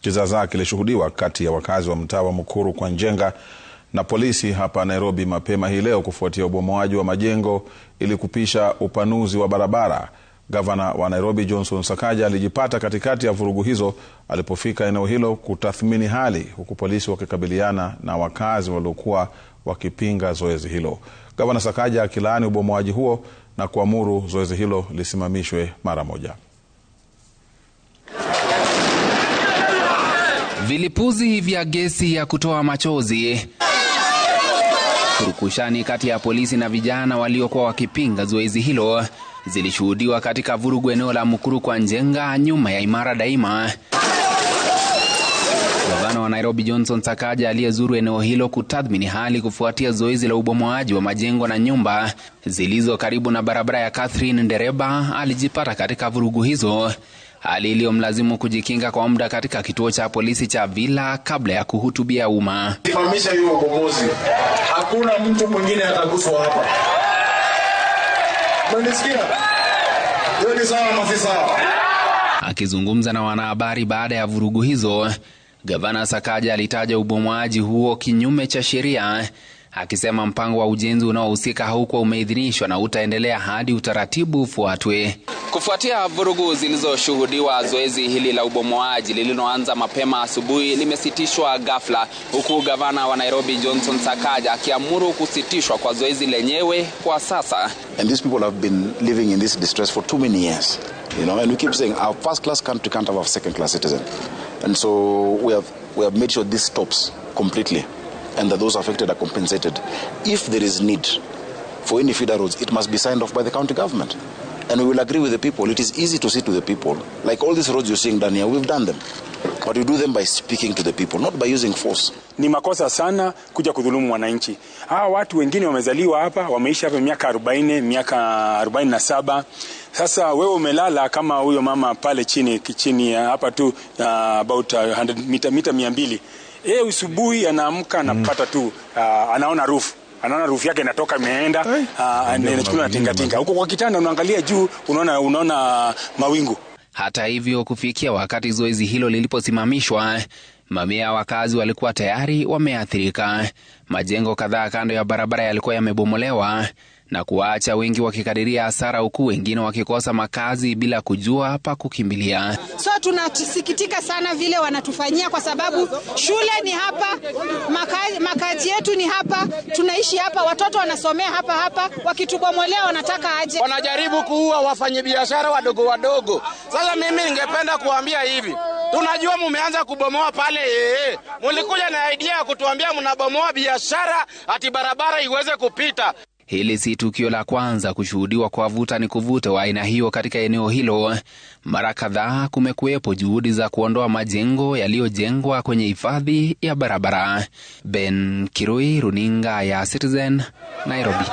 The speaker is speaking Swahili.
Kizaazaa kilishuhudiwa kati ya wakazi wa mtaa wa Mukuru kwa Njenga na polisi hapa Nairobi mapema hii leo kufuatia ubomoaji wa majengo ili kupisha upanuzi wa barabara. Gavana wa Nairobi Johnson Sakaja alijipata katikati ya vurugu hizo alipofika eneo hilo kutathmini hali, huku polisi wakikabiliana na wakazi waliokuwa wakipinga zoezi hilo. Gavana Sakaja akilaani ubomoaji huo na kuamuru zoezi hilo lisimamishwe mara moja. Vilipuzi vya gesi ya kutoa machozi, purukushani kati ya polisi na vijana waliokuwa wakipinga zoezi hilo zilishuhudiwa katika vurugu eneo la Mukuru kwa Njenga, nyuma ya Imara Daima. Gavana wa Nairobi Johnson Sakaja aliyezuru eneo hilo kutathmini hali kufuatia zoezi la ubomoaji wa majengo na nyumba zilizo karibu na barabara ya Catherine Ndereba alijipata katika vurugu hizo, hali iliyomlazimu kujikinga kwa muda katika kituo cha polisi cha Villa kabla ya kuhutubia umma. Simamisha hiyo ubomozi. Hakuna mtu mwingine ataguswa hapa. Mnisikia? Hiyo ni sawa mafisa. Akizungumza na wanahabari baada ya vurugu hizo, Gavana Sakaja alitaja ubomoaji huo kinyume cha sheria, akisema mpango wa ujenzi unaohusika haukuwa umeidhinishwa na utaendelea hadi utaratibu ufuatwe. Kufuatia vurugu zilizoshuhudiwa, zoezi hili la ubomoaji lililoanza mapema asubuhi limesitishwa ghafla, huku gavana wa Nairobi Johnson Sakaja akiamuru kusitishwa kwa zoezi lenyewe kwa sasa. And these people have been living in this distress for too many years. You know, and we keep saying our first class country can't have a second class citizen. And so we have made sure this stops completely and that those affected are compensated. If there is need for any feeder roads, it must be signed off by the county government. And we will agree with the people. It is easy to sit with the people. Like all these roads you're seeing down here, we've done them. But we do them by speaking to the people, not by using force. Ni makosa sana kuja kudhulumu wananchi. Hawa watu wengine wamezaliwa hapa, wameishi hapa miaka 40, miaka 47. Sasa wewe umelala kama huyo mama pale chini hapa tu about 100 mita 200. Usubuhi anaamka anapata tu anaona roof yake inatoka imeenda, anachukua na tinga. Huko kwa kitanda unaangalia juu unaona mawingu. Hata hivyo, kufikia wakati zoezi hilo liliposimamishwa, mamia ya wakazi walikuwa tayari wameathirika. Majengo kadhaa kando ya barabara yalikuwa yamebomolewa na kuwaacha wengi wakikadiria hasara, huku wengine wakikosa makazi bila kujua pa kukimbilia. So tunasikitika sana vile wanatufanyia, kwa sababu shule ni hapa, makazi yetu ni hapa, tunaishi hapa, watoto wanasomea hapa, wakitubomolea wanataka aje. Wanajaribu kuua wafanyabiashara wadogo. Sasa mimi ningependa kuambia hivi, tunajua mumeanza kubomoa pale, mulikuja na idea ya kutuambia mnabomoa biashara ati barabara iweze kupita. Hili si tukio la kwanza kushuhudiwa kwa vuta ni kuvuta wa aina hiyo katika eneo hilo. Mara kadhaa kumekuwepo juhudi za kuondoa majengo yaliyojengwa kwenye hifadhi ya barabara. Ben Kirui, runinga ya Citizen, Nairobi.